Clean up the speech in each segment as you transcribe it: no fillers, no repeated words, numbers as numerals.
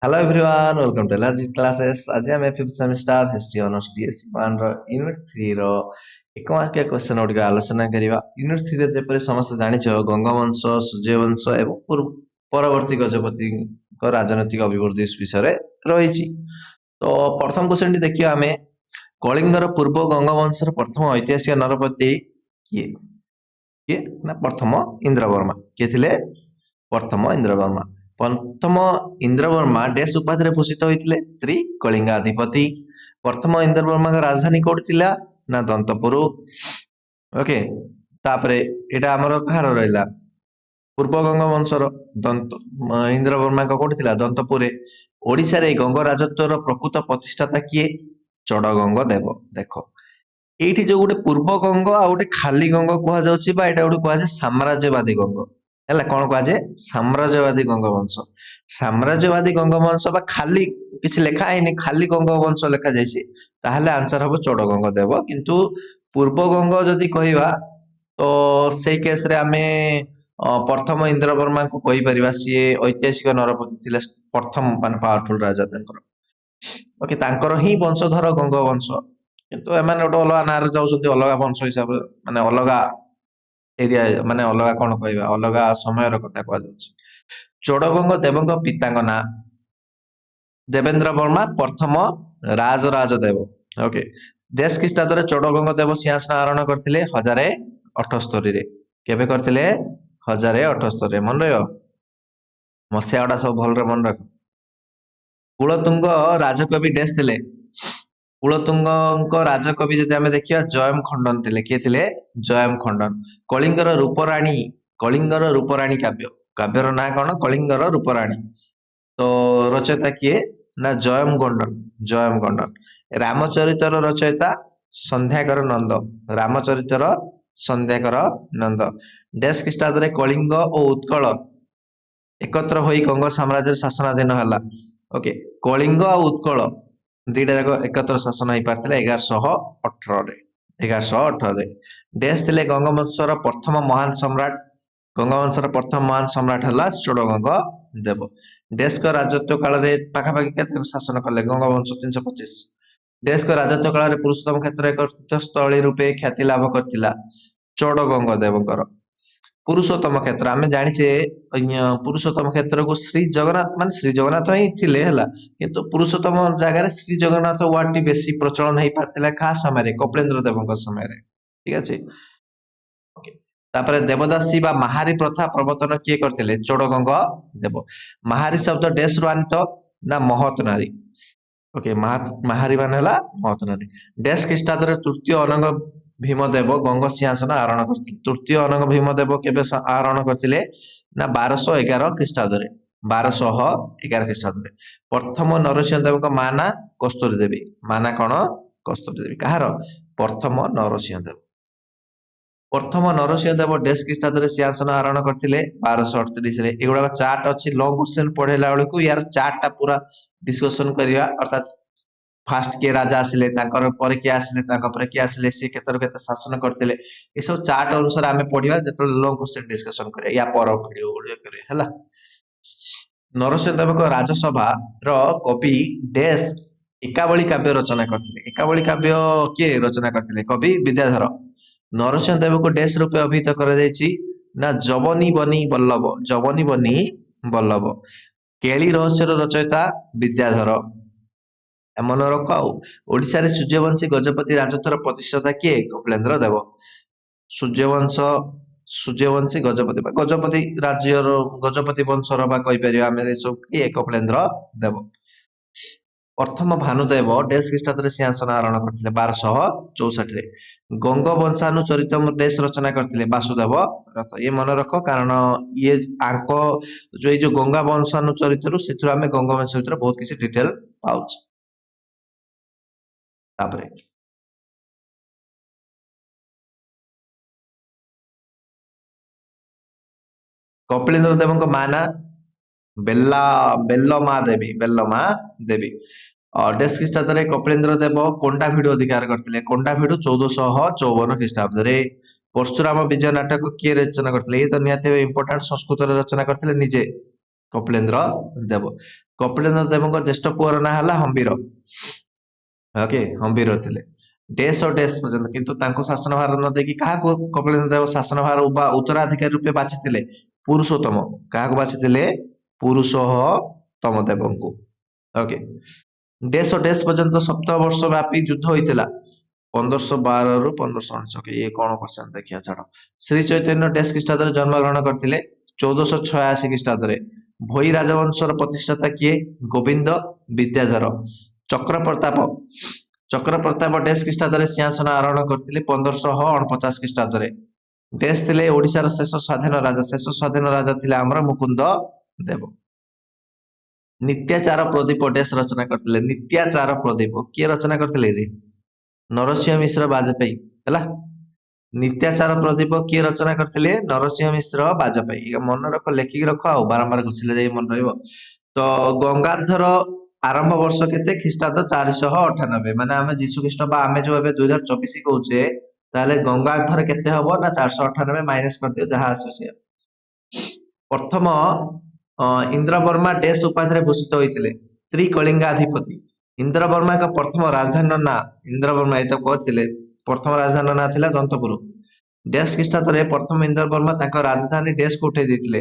Hello everyone, welcome to Energy Classes. आज आम 5th semester history honours DSC 1 रो unit 3 रो एक मार्किया question गुड़िक आलोचना करवा। यूनिट 3 रे जेपरि समस्त जानिछ गंगवंश, सूर्यवंश एवं परवर्ती गजपति राजनैतिक अभिवृद्धि विषय रही। तो प्रथम क्वेश्चन टी देखिए आमे कलिंगर पूर्व गंगवंशर प्रथम ऐतिहासिक नरपति किए किए ना प्रथम इंद्रवर्मा किए थिले प्रथम इंद्रवर्मा। प्रथम इंद्रवर्मा डैश उपाधि भूषित होते त्रिकलिंगाधिपति। प्रथम इंद्रवर्मा का राजधानी कौट थिला ना दंतपुर। ओके तापरे एटा हमर कहार रहिला पूर्व गंग वंशर दंत इंद्रवर्मा का कौट थिला दंतपुरे। ओडिशा रे गंग राजत्वर प्रकृत प्रतिष्ठाता किए चड़गंग देव। देखो एठी जो गोटे पूर्व गंग आ गोटे खाली गंग कहा जाउछि बा एटा गोटे कहा जाय साम्राज्यवादी गंग हैला। कोन कहा जाय साम्राज्यवादी गंग वंश। साम्राज्यवादी गंग वंश बा खाली किछि लेखा हैनी खाली गंग वंश लेखा जायछि ताहले आंसर हबो चड़गंग देव। किंतु पूर्व गंग जदि कहिबा तो सेई केस रे आमे प्रथम इंद्रवर्मा को कहि परिबा। सी ऐतिहासिक नरपति थिले प्रथम मान पावरफुल राजा तांकर। ओके तांकर ही वंशधर गंग वंश किंतु एमाने गोटे अलग नारे जाउछन्ति अलग वंश हिसाब माने अलग एरिया माने अलग कोन कहबा अलग समयर कथा कह जाउछि। चड़गंग देवଙ୍କ पिताଙ୍କ नाम देवेंद्र वर्मा प्रथम राजराज देव। ओके देश ख्रीष्टाब्दରେ चड़गंग देव सिंहासन आरोहण करथिले 1078 रे। केबे करथिले 1078 रे मन रहियो मसियाडा सब भल रे मन रख। कुलतुंग राजकवि देश थिले कुलतुंग राजकवि जदि आमे देखिया जयम खंडन थिले। किए थिले जयम खंडन। कलिंगर रूपराणी काव्य काव्यर ना कोन कलिंगर रूपराणी तो रचयिता किए ना जयम गंडन। रामचरितर रचयिता संध्याकर नंद। रामचरितर संध्याकर नंद। देश ख्रीष्टाब्दରେ कलिंग और उत्कल एकत्र होई गंग साम्राज्य शासनाधीन हला। ओके कलिंग और उत्कल दुईटा जाक एकत्र शासन हो पारथिले 1118 रे। 1118 रे देश थिले गंगवंशर प्रथम महान सम्राट। गंगवंशर प्रथम महान सम्राट हला चड़गंग देव। देश का राजत्व काल रे पाखापाखि केते शासन कले गंगवंश 325। देश का राजत्व काल रे पुरुषोत्तम क्षेत्र एक तीर्थस्थली रूपे ख्याति लाभ करथिला चड़गंग देवकर। पुरुषोत्तम क्षेत्र आमे जानिछे पुरुषोत्तम क्षेत्र को श्री जगन्नाथ मान श्री जगन्नाथ ही थिले हला। किंतु पुरुषोत्तम जगह रे श्री जगन्नाथ वर्ड टी बेसी प्रचलन हे पारथिला खा समय रे कपिलेन्द्र देवଙ୍କ समय रे। ठीक अछि ओके तापरे देवदासी बा महारी प्रथा प्रवर्तन किए करथिले चड़गंग देव। महारी शब्द डैश रु आनित ना महत नारी। ओके महारी मान हला महत नारी। डैश ख्रीष्टाब्द रे तृतीय अनंग भीमदेव गंग सिंहासन आरोहण करथिले। तृतीय अनंग भीमदेव केबे आरोहण करथिले ना 1211 ख्रीष्टाब्द रे। 1211 ख्रीष्टाब्द रे। प्रथम नरसिंह देवଙ୍କ मा ना कस्तूरी देवी। माना कोन कस्तूरी देवी कहार प्रथम नरसिंह देव। प्रथम नरसिंह देव डैश ख्रीष्टाब्द रे सिंहासन आरोहण करथिले 1238 रे। एगुडा चार्ट अछि लॉन्ग क्वेश्चन पढेला बेले को यार चार्ट टा पूरा डिस्कशन करिया अर्थात फास्ट के राजा आसिले तांकर पर के आसिले तांकर पर के आसिले से केतर केते शासन करथिले ए सब चार्ट अनुसार आमे पढिबा जत लॉन्ग क्वेश्चन डिस्कशन करिया या पर वीडियो गुडियो करे हला। नरसिंह देव को राजसभा रो कवि डैश एकावली काव्य रचना करथिले। एकावली काव्य के रचना करथिले कवि विद्याधर। नरसिंह देव को डैश रूपे अभिहित करा जायछि ना जवनी बनी बल्लभ। जवनी बनी बल्लभ। केली रहस्य रचयिता विद्याधर। मन रख ओडिशा रे सूर्यवंशी गजपति राजत्वर प्रतिष्ठाता किए कपिलेन्द्र देव। सूर्यवंशी गजपति राज्यर गजपति वंशर बा कहि परिबा आमे सब किए कपिलेन्द्र देव। प्रथम भानुदेव डैश ख्रीष्टाब्द रे सिंहासन आरोहण करथिले 1264 रे। गंग वंशानुचरित डैश रचना करथिले वासुदेव रथ। ये मन रख कारण ये आंको जो गंगा वंशानुचरित रु सेथु आमे गंग वंश भितर बहुत किसी डिटेल पाउछ। तापरे कपिलेन्द्र देवଙ୍କ मा ना बेल्लमा देवी। डैश ख्रीष्टाब्द रे कपिलेन्द्र देव कोंडाभिडु अधिकार करथिले। कोंडाभिडु 1454 ख्रीष्टाब्द रे। परशुराम विजय नाटक किए रचना करथिले ये तो निहाती इंपोर्टेंट संस्कृत रे रचना करथिले निजे କପିଳେନ୍ଦ୍ର ଦେବ। କପିଳେନ୍ଦ୍ର ଦେବଙ୍କ ଜ୍ୟେଷ୍ଠ ପୁଅର ନାଁ ହେଲା ହମ୍ବିର। ଓକେ, ହମ୍ବିର ଥିଲେ ଡେସ୍ ଓ ଡେସ୍ ପର୍ଯ୍ୟନ୍ତ, କିନ୍ତୁ ତାଙ୍କୁ ଶାସନ ଭାର ନ ଦେଇକି କାହାକୁ କପିଳେନ୍ଦ୍ର ଦେବ ଶାସନ ଭାର ବା ଉତ୍ତରାଧିକାରୀ ରୂପେ ବାଛିଥିଲେ? ପୁରୁଷୋତ୍ତମ। କାହାକୁ ବାଛିଥିଲେ? ପୁରୁଷୋତ୍ତମ ଦେବଙ୍କୁ। ଓକେ, ଡେସ୍ ଓ ଡେସ୍ ପର୍ଯ୍ୟନ୍ତ 7 ବର୍ଷ ବ୍ୟାପୀ ଯୁଦ୍ଧ ହୋଇଥିଲା। 1512 ରୁ 1519। ଓକେ, ଇଏ କଣ କ୍ୱେଶ୍ଚନ ଦେଖିବା ଛାଡ। ଶ୍ରୀ ଚୈତନ୍ୟ ଡେସ୍ ଖ୍ରୀଷ୍ଟାବ୍ଦରେ ଜନ୍ମଗ୍ରହଣ କରିଥିଲେ? 1486 ଖ୍ରୀଷ୍ଟାବ୍ଦରେ। ଭୋଇ ରାଜବଂଶର ପ୍ରତିଷ୍ଠାତା କିଏ? ଗୋବିନ୍ଦ ବିଦ୍ୟାଧର। ଚକ୍ରପ୍ରତାପ ଚକ୍ରପ୍ରତାପ ଡେସ୍ ଖ୍ରୀଷ୍ଟାବ୍ଦରେ ସିଂହାସନ ଆରୋହଣ କରିଥିଲେ? 1549 ଖ୍ରୀଷ୍ଟାବ୍ଦରେ। ଡେସ୍ ଥିଲେ ଓଡିଶାର ଶେଷ ସ୍ୱାଧୀନ ରାଜା? ଶେଷ ସ୍ୱାଧୀନ ରାଜା ଥିଲେ ଆମର ମୁକୁନ୍ଦ ଦେବ। ନିତ୍ୟାଚାର ପ୍ରଦୀପ ଡେସ୍ ରଚନା କରିଥିଲେ? ନିତ୍ୟାଚାର ପ୍ରଦୀପ କିଏ ରଚନା କରିଥିଲେ? ନରସିଂହ ମିଶ୍ର ବାଜପେୟୀ। ହେଲା, ନିତ୍ୟାଚାର ପ୍ରଦୀପ କିଏ ରଚନା କରିଥିଲେ? ନରସିଂହ ମିଶ୍ର ବାଜପେୟୀ। ମନେ ରଖ, ଲେଖିକି ରଖ, ଆଉ ବାରମ୍ବାର ଘୋଷିଲେ ଯାଇ ମନେ ରହିବ। ତ ଗଙ୍ଗାଧର ଆରମ୍ଭ ବର୍ଷ କେତେ? ଖ୍ରୀଷ୍ଟାବ୍ଦ 498। ମାନେ ଆମେ ଯୀଶୁ ଖ୍ରୀଷ୍ଟ ବା ଆମେ ଯୋଉ ଏବେ 2024 କହୁଛେ, ତାହେଲେ ଗଙ୍ଗାଧର କେତେ ହବ ନା 498 ମାଇନସ କରିଦିଅ, ଯାହା ଆସିବ ସେଇଆ। ପ୍ରଥମ ଇନ୍ଦ୍ରବର୍ମା ଡେସ୍ ଉପାଧିରେ ଭୂଷିତ ହୋଇଥିଲେ? ତ୍ରିକଳିଙ୍ଗାଧିପତି। ଇନ୍ଦ୍ରବର୍ମାଙ୍କ ପ୍ରଥମ ରାଜଧାନୀର ନାଁ? ଇନ୍ଦ୍ରବର୍ମା ଏତ କରିଥିଲେ, ପ୍ରଥମ ରାଜଧାନୀର ନାଁ ଥିଲା ଦନ୍ତପୁର। ଡେସ୍ ଖ୍ରୀଷ୍ଟାବ୍ଦରେ ପ୍ରଥମ ଇନ୍ଦ୍ରବର୍ମା ତାଙ୍କ ରାଜଧାନୀ ଡେସ୍କୁ ଉଠେଇ ଦେଇଥିଲେ?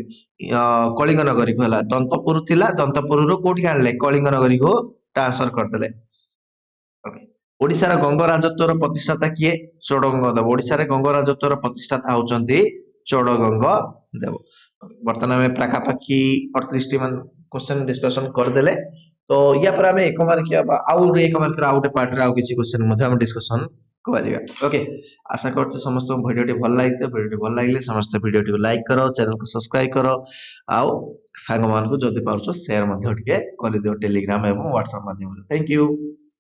କଳିଙ୍ଗ ନଗରୀକୁ। ହେଲା, ଦନ୍ତପୁର ଥିଲା, ଦନ୍ତପୁରରୁ କୋଉଠିକି ଆଣିଲେ? କଳିଙ୍ଗ ନଗରୀକୁ ଟ୍ରାନ୍ସଫର କରିଦେଲେ। ଓଡିଶାର ଗଙ୍ଗ ରାଜତ୍ୱର ପ୍ରତିଷ୍ଠାତା କିଏ? ଚୋଡଗଙ୍ଗ ଦେବ। ଓଡିଶାରେ ଗଙ୍ଗ ରାଜତ୍ୱର ପ୍ରତିଷ୍ଠାତା ହଉଛନ୍ତି ଚୋଡଗଙ୍ଗ ଦେବ। ବର୍ତ୍ତମାନ ଆମେ ପାଖାପାଖି 38ଟି କ୍ୱେଶ୍ଚନ ଡିସ୍କସନ କରିଦେଲେ। ତ ୟା ପରେ ଆମେ 1 ମାର୍କିଆ ବା ଆଉ 1 ମାର୍କର ଆଉ ଗୋଟେ ପାର୍ଟରେ ଆଉ କିଛି କ୍ୱେଶ୍ଚନ ମଧ୍ୟ ଆମେ ଡିସ୍କସନ କରିବା। ଓକେ, ଆଶା କରୁଛି ସମସ୍ତଙ୍କୁ ଭିଡିଓଟି ଭଲ ଲାଗିଥିବ। ଭିଡିଓଟି ଭଲ ଲାଗିଲେ ସମସ୍ତେ ଭିଡିଓଟିକୁ ଲାଇକ୍ କର, ଚ୍ୟାନେଲକୁ ସବସ୍କ୍ରାଇବ କର, ଆଉ ସାଙ୍ଗମାନଙ୍କୁ ଯଦି ପାରୁଛ ସେୟାର ମଧ୍ୟ ଟିକେ କରିଦିଅ ଟେଲିଗ୍ରାମ ଏବଂ ହ୍ୱାଟ୍ସଆପ ମାଧ୍ୟମରେ। Thank you.